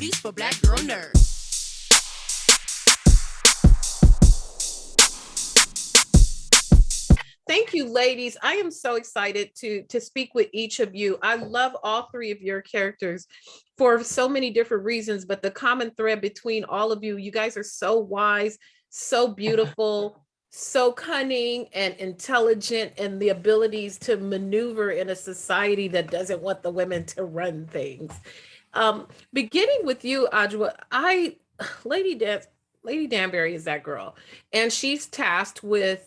booties for black girl nerds. Thank you, ladies. I am so excited to speak with each of you. I love all three of your characters for so many different reasons, but the common thread between all of you, you guys are so wise, so beautiful, so cunning and intelligent, and the abilities to maneuver in a society that doesn't want the women to run things. Beginning with you, Adjoa, Lady Dan, Lady Danbury is that girl, and she's tasked with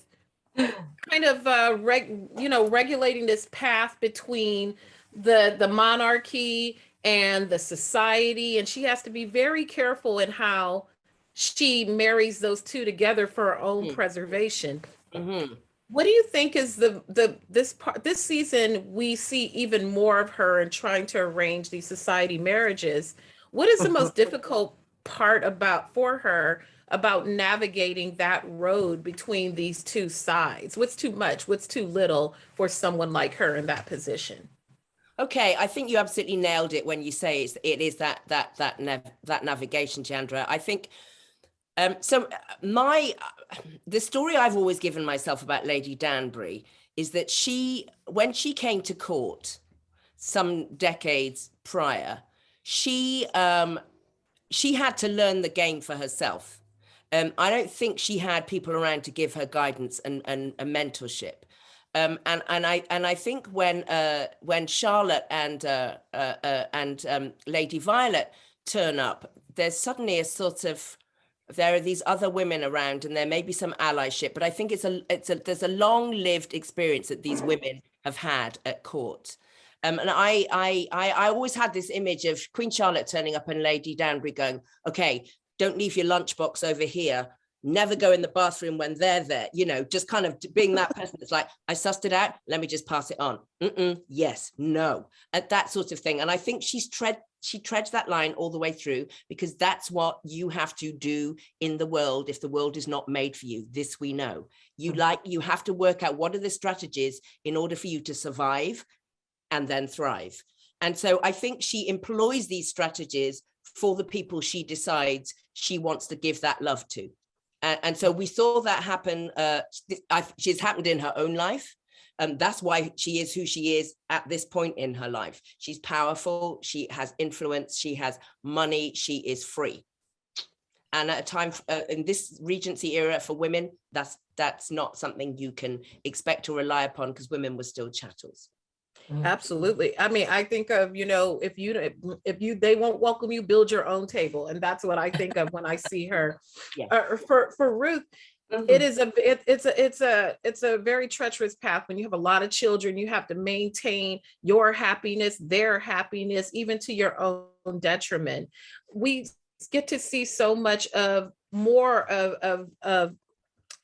kind of regulating this path between the monarchy and the society, and she has to be very careful in how she marries those two together for her own preservation. Mm-hmm. What do you think is this season we see even more of her in trying to arrange these society marriages? What is the most difficult part about for her about navigating that road between these two sides? What's too much? What's too little for someone like her in that position? Okay, I think you absolutely nailed it when you say it is that navigation, Chandra. I think the story I've always given myself about Lady Danbury is that when she came to court some decades prior, she had to learn the game for herself. I don't think she had people around to give her guidance and a mentorship. And I think when Charlotte and Lady Violet turn up, there's suddenly a sort of, there are these other women around, and there may be some allyship, but I think there's a long-lived experience that these women have had at court. And I always had this image of Queen Charlotte turning up and Lady Danbury going, okay, don't leave your lunchbox over here. Never go in the bathroom when they're there, just kind of being that person that's like, I sussed it out, let me just pass it on. Yes, no, that sort of thing. And I think she treads that line all the way through, because that's what you have to do in the world if the world is not made for you. This we know. You have to work out what are the strategies in order for you to survive and then thrive. And so I think she employs these strategies for the people she decides she wants to give that love to. And so we saw that happen. She's happened in her own life. That's why she is who she is at this point in her life. She's powerful. She has influence. She has money. She is free. And at a time in this Regency era for women, that's not something you can expect to rely upon, because women were still chattels. Absolutely. I mean, I think of, if they won't welcome you, build your own table. And that's what I think of when I see her. Yeah. For Ruth, it's a very treacherous path. When you have a lot of children, you have to maintain your happiness, their happiness, even to your own detriment. We get to see so much more of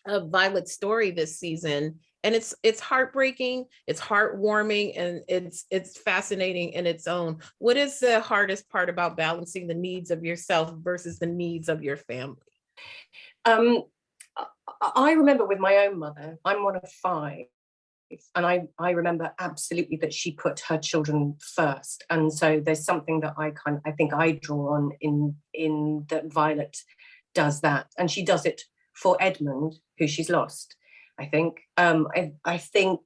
Violet's story this season. And it's heartbreaking, it's heartwarming, and it's fascinating in its own. What is the hardest part about balancing the needs of yourself versus the needs of your family? I remember with my own mother, I'm one of 5, and I remember absolutely that she put her children first. And so there's something that I think I draw on in that Violet does that, and she does it for Edmund, who she's lost. I think I think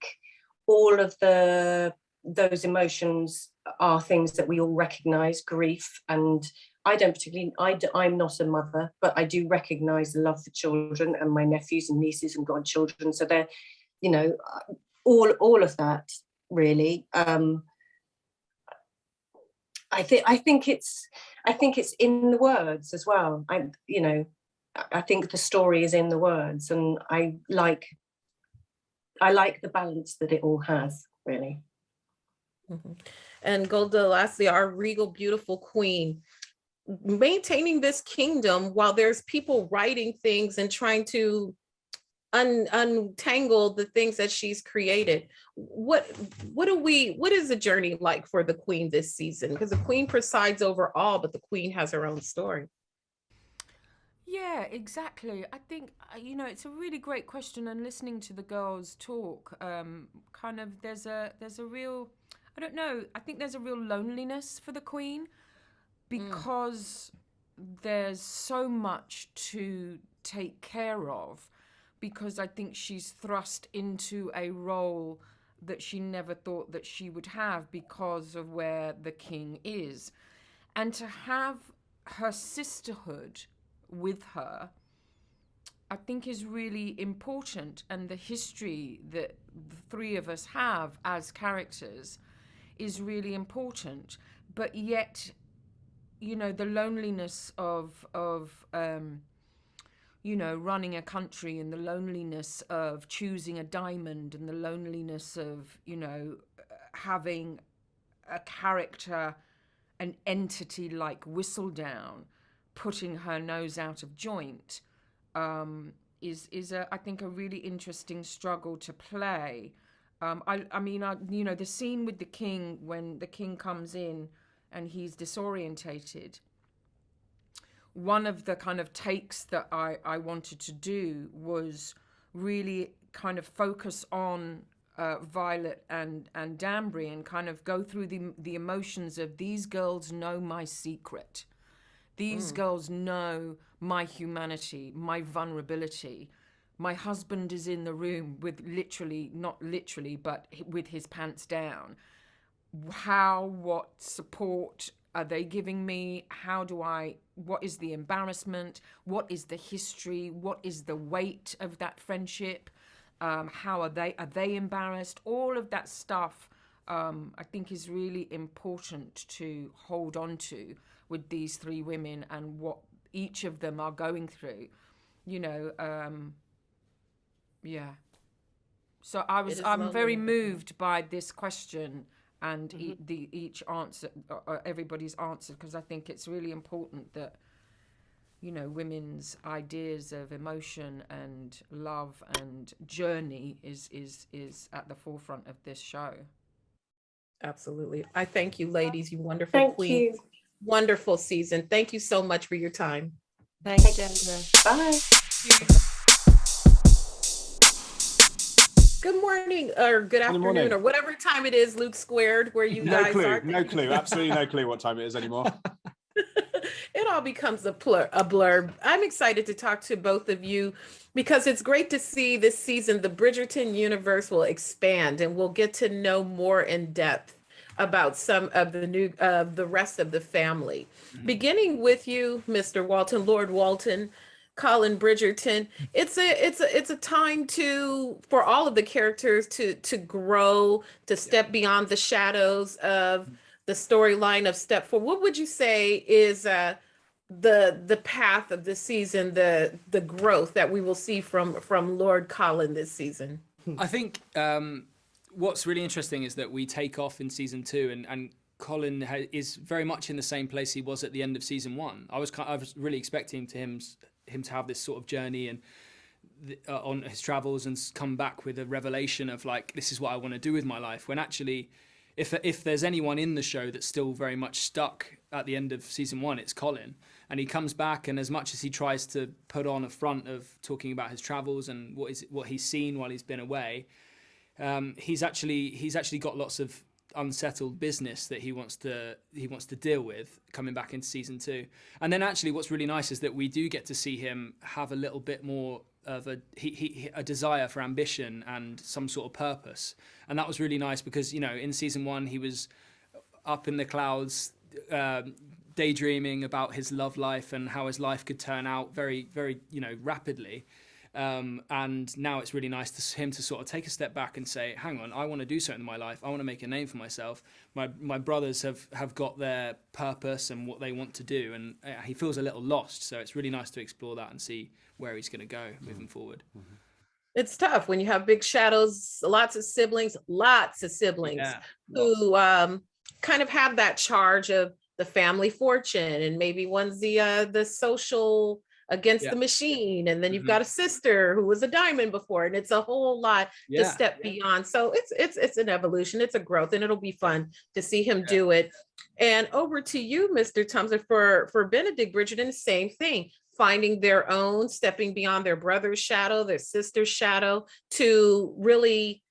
all of those emotions are things that we all recognise, grief, and I don't particularly. I'm not a mother, but I do recognise the love for children and my nephews and nieces and godchildren. So they're, all of that really. I think it's in the words as well. I think the story is in the words, and I like the balance that it all has, really. Mm-hmm. And Golda, lastly, our regal, beautiful queen, maintaining this kingdom while there's people writing things and trying to untangle the things that she's created. What is the journey like for the queen this season? Because the queen presides over all, but the queen has her own story. Yeah, exactly. I think, it's a really great question, and listening to the girls talk, there's a real, I don't know, I think there's a real loneliness for the queen, because there's so much to take care of, because I think she's thrust into a role that she never thought that she would have because of where the king is. And to have her sisterhood with her, I think is really important. And the history that the three of us have as characters is really important. But yet, you know, the loneliness of you know, running a country, and the loneliness of choosing a diamond, and the loneliness of, you know, having a character, an entity like Whistledown, putting her nose out of joint, is I think a really interesting struggle to play. I mean, you know, the scene with the king, when the king comes in and he's disorientated. One of the kind of takes that I wanted to do was really kind of focus on Violet and Danbury, and kind of go through the emotions of, these girls know my secret. These girls know my humanity, my vulnerability. My husband is in the room with not literally, but with his pants down. What support are they giving me? What is the embarrassment? What is the history? What is the weight of that friendship? How are they embarrassed? All of that stuff, I think, is really important to hold on to with these three women, and what each of them are going through, you know. Yeah. So I'm very moved by this question, and each answer, everybody's answer, because I think it's really important that, you know, women's ideas of emotion and love and journey is at the forefront of this show. Absolutely. I thank you, ladies, you wonderful Thank queens. you. Wonderful season. Thank you so much for your time. Thanks, Gendra. Bye. Good morning, or good afternoon, morning. or whatever time it is, Luke Squared, where you guys are. No clue. Absolutely no clue what time it is anymore. It all becomes a blurb. I'm excited to talk to both of you, because it's great to see this season the Bridgerton universe will expand, and we'll get to know more in depth about some of the rest of the family. Beginning with you, Mr. Walton, Lord Walton, Colin Bridgerton. It's a time for all of the characters to grow, to step beyond the shadows of the storyline of step 4. What would you say is the path of the season, the growth that we will see from Lord Colin this season? I think what's really interesting is that we take off in season 2, and Colin is very much in the same place he was at the end of season 1. I was really expecting him to have this sort of journey and on his travels, and come back with a revelation of, like, this is what I want to do with my life, when actually, if there's anyone in the show that's still very much stuck at the end of season 1, it's Colin. And he comes back, and as much as he tries to put on a front of talking about his travels and what he's seen while he's been away, he's actually got lots of unsettled business that he wants to deal with coming back into season 2. And then actually what's really nice is that we do get to see him have a little bit more of a desire for ambition and some sort of purpose. And that was really nice, because, you know, in season 1 he was up in the clouds, daydreaming about his love life and how his life could turn out very, very, you know, rapidly. And now it's really nice to him to sort of take a step back and say, hang on, I want to do something in my life. I want to make a name for myself. My brothers have got their purpose and what they want to do, and he feels a little lost. So it's really nice to explore that and see where he's going to go moving forward. It's tough when you have big shadows, lots of siblings who kind of have that charge of the family fortune, and maybe one's the social against the machine, and then you've got a sister who was a diamond before, and it's a whole lot to step beyond. So it's an evolution, it's a growth, and it'll be fun to see him do it. And over to you, Mr. Thompson, for Benedict Bridgerton, same thing, finding their own, stepping beyond their brother's shadow, their sister's shadow, to really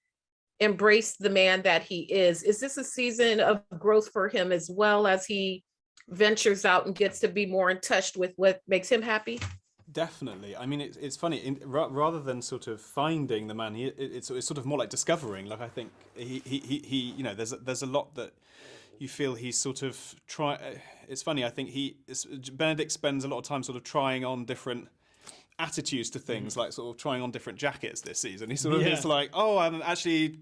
embrace the man that he is. Is this a season of growth for him, as well as he ventures out and gets to be more in touch with what makes him happy? Definitely. I mean, it's funny. Rather than sort of finding the man, it's sort of more like discovering. Like I think he you know, there's a lot that you feel he's sort of It's funny. I think Benedict spends a lot of time sort of trying on different attitudes to things, like sort of trying on different jackets this season. He sort of is like, oh, I actually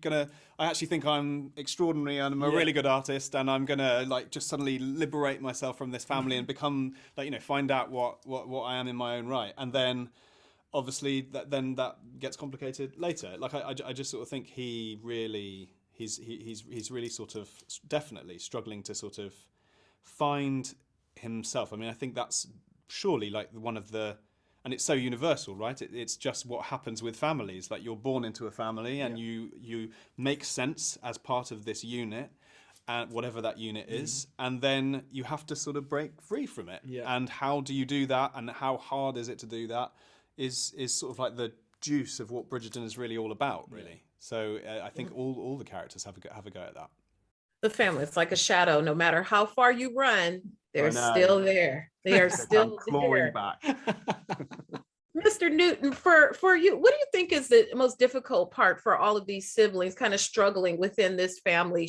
think I'm extraordinary and I'm a really good artist, and I'm gonna like just suddenly liberate myself from this family and become like, you know, find out what I am in my own right. And then obviously that gets complicated later. Like I just sort of think he's really sort of definitely struggling to sort of find himself. I mean, I think that's surely like one of the, and it's so universal, right? It's just what happens with families. Like you're born into a family and you make sense as part of this unit, whatever that unit is, and then you have to sort of break free from it. Yeah. And how do you do that? And how hard is it to do that? Is sort of like the juice of what Bridgerton is really all about, really. Yeah. So I think all the characters have a go at that. The family, it's like a shadow. No matter how far you run, they're still there. They are still clawing back. Mr. Newton, for you, what do you think is the most difficult part for all of these siblings kind of struggling within this family?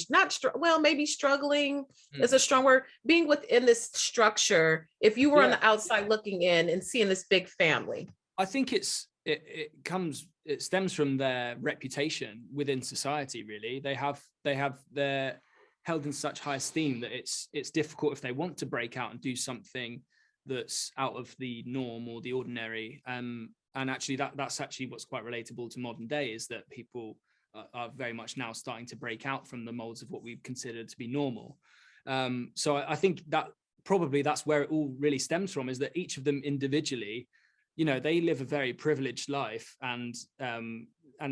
Maybe struggling is a strong word. Being within this structure, if you were on the outside looking in and seeing this big family. I think it stems from their reputation within society, really. They're held in such high esteem that it's difficult if they want to break out and do something that's out of the norm or the ordinary. And actually that's actually what's quite relatable to modern day, is that people are very much now starting to break out from the molds of what we've considered to be normal. So I think that probably that's where it all really stems from, is that each of them individually, you know, they live a very privileged life, and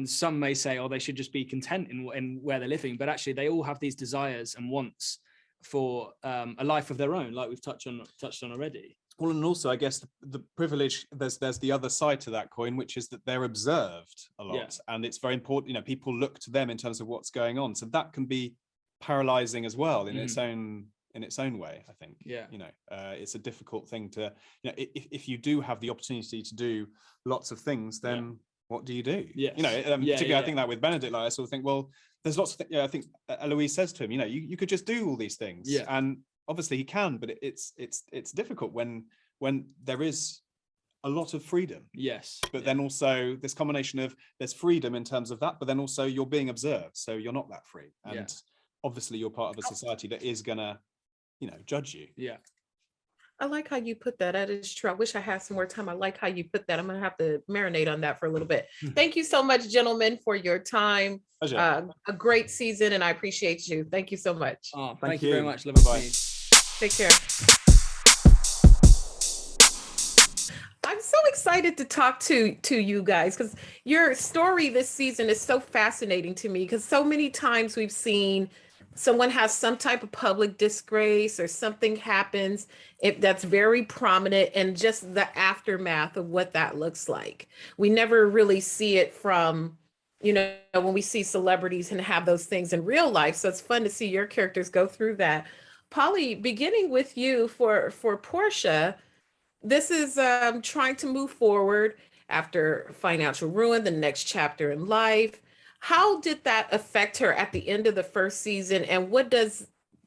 some may say, oh, they should just be content in where they're living, but actually they all have these desires and wants for a life of their own, like we've touched on already. Well, and also I guess the privilege, there's the other side to that coin, which is that they're observed a lot, and it's very important. You know, people look to them in terms of what's going on, so that can be paralyzing as well in its own way, I think. You know, it's a difficult thing to, you know, if you do have the opportunity to do lots of things, then what do you do? You know, particularly I think that with Benedict, like I sort of think, well, there's lots of things. I think Eloise says to him, you know, you could just do all these things, and obviously he can, but it's difficult when there is a lot of freedom. But then also this combination of there's freedom in terms of that, but then also you're being observed, so you're not that free, and obviously you're part of a society that is gonna, you know, judge you. I like how you put that. That is true. I wish I had some more time. I like how you put that. I'm going to have to marinate on that for a little bit. Thank you so much, gentlemen, for your time. A great season, and I appreciate you. Thank you so much. Oh, thank you very much. Love you. Take care. I'm so excited to talk to you guys, because your story this season is so fascinating to me, because so many times we've seen someone has some type of public disgrace or something happens that's very prominent, and just the aftermath of what that looks like. We never really see it from, you know, when we see celebrities and have those things in real life. So it's fun to see your characters go through that. Polly, beginning with you for Portia, this is trying to move forward after financial ruin, the next chapter in life. How did that affect her at the end of the first season? And what does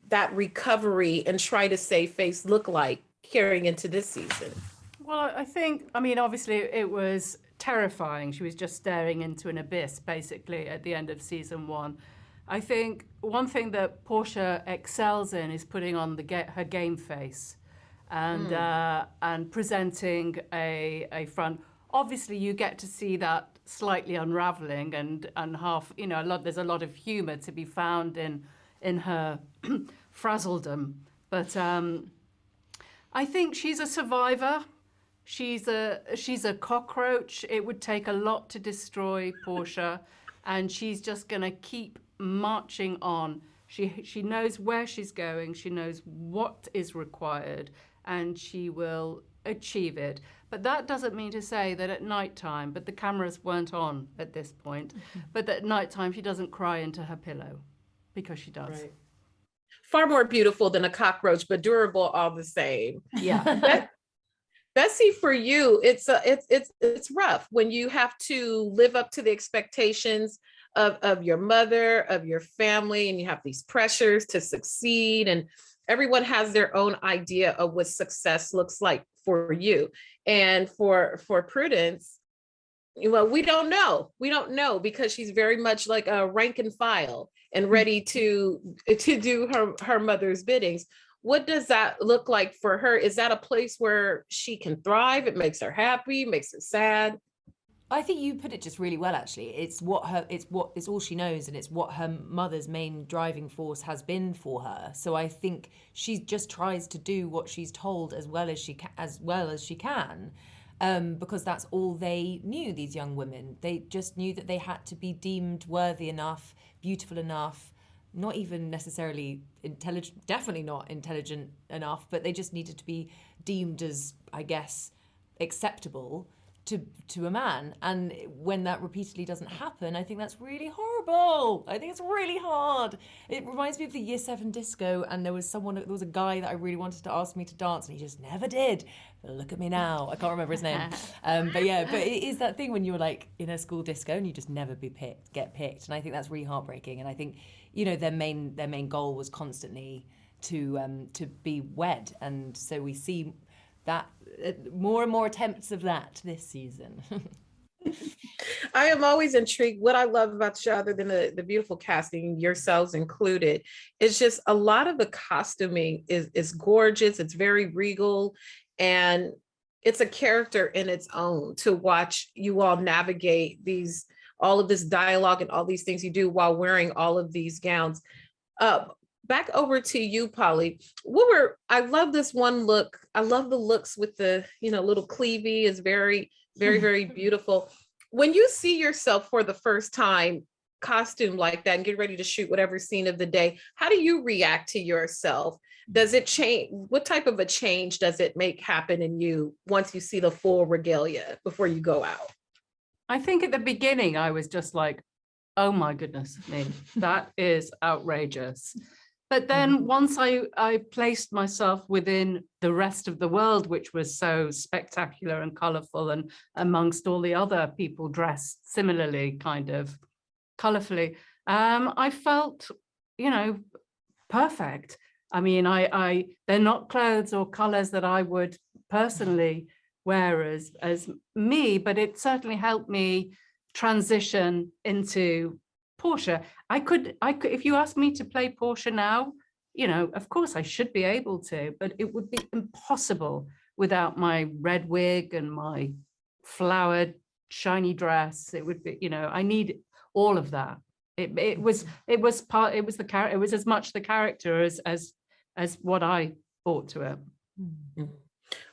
that recovery and try to save face look like carrying into this season? Well, I mean, obviously it was terrifying. She was just staring into an abyss, basically, at the end of season one. I think one thing that Portia excels in is putting on her game face and presenting a front. Obviously, you get to see that slightly unraveling and half, you know, there's a lot of humor to be found in her frazzledom. But I think she's a survivor. She's a cockroach. It would take a lot to destroy Portia, and she's just going to keep marching on. She knows where she's going. She knows what is required, and she will achieve it. But that doesn't mean to say that at nighttime, but the cameras weren't on at this point, but that at nighttime she doesn't cry into her pillow, because she does. Right. Far more beautiful than a cockroach, but durable all the same. Yeah. Bessie, for you, it's rough when you have to live up to the expectations of your mother, of your family, and you have these pressures to succeed, and everyone has their own idea of what success looks like for you. And for Prudence, well, we don't know because she's very much like a rank and file and ready to do her mother's biddings. What does that look like for her? Is that a place where she can thrive? It makes her happy, makes her sad? I think you put it just really well, actually. It's all she knows, and it's what her mother's main driving force has been for her. So I think she just tries to do what she's told as well as she can, because that's all they knew. These young women, they just knew that they had to be deemed worthy enough, beautiful enough, not even necessarily intelligent, definitely not intelligent enough, but they just needed to be deemed as, I guess, acceptable to a man. And when that repeatedly doesn't happen, I think that's really horrible. I think it's really hard. It reminds me of the Year 7 disco, and there was a guy that I really wanted to ask me to dance, and he just never did. But look at me now. I can't remember his name. But it is that thing when you're like in a school disco and you just never get picked. And I think that's really heartbreaking. And I think, their main goal was constantly to be wed. And so we see that more and more attempts of that this season. I am always intrigued. What I love about the show, other than the beautiful casting, yourselves included, is just a lot of the costuming is gorgeous. It's very regal, and it's a character in its own to watch you all navigate all of this dialogue and all these things you do while wearing all of these gowns. Back over to you, Polly. I love this one look. I love the looks with the, little cleavy is very, very, very beautiful. When you see yourself for the first time costume like that and get ready to shoot whatever scene of the day, how do you react to yourself? Does it change? What type of a change does it make happen in you once you see the full regalia before you go out? I think at the beginning, I was just like, oh my goodness me, that is outrageous. But then once I placed myself within the rest of the world, which was so spectacular and colorful, and amongst all the other people dressed similarly, kind of colorfully, I felt, perfect. I mean, they're not clothes or colors that I would personally wear as me, but it certainly helped me transition into Portia. I could, if you asked me to play Portia now, of course I should be able to, but it would be impossible without my red wig and my flowered shiny dress. It would be, I need all of that. It was as much the character as what I brought to it.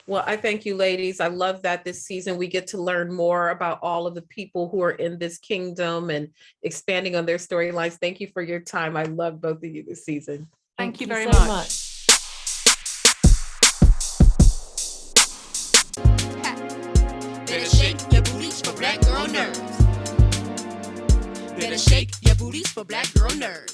Well, I thank you, ladies. I love that this season we get to learn more about all of the people who are in this kingdom and expanding on their storylines. Thank you for your time. I love both of you this season. Thank you so very much. Better shake your booties for black girl nerves. Better shake your booties for black girl nerves.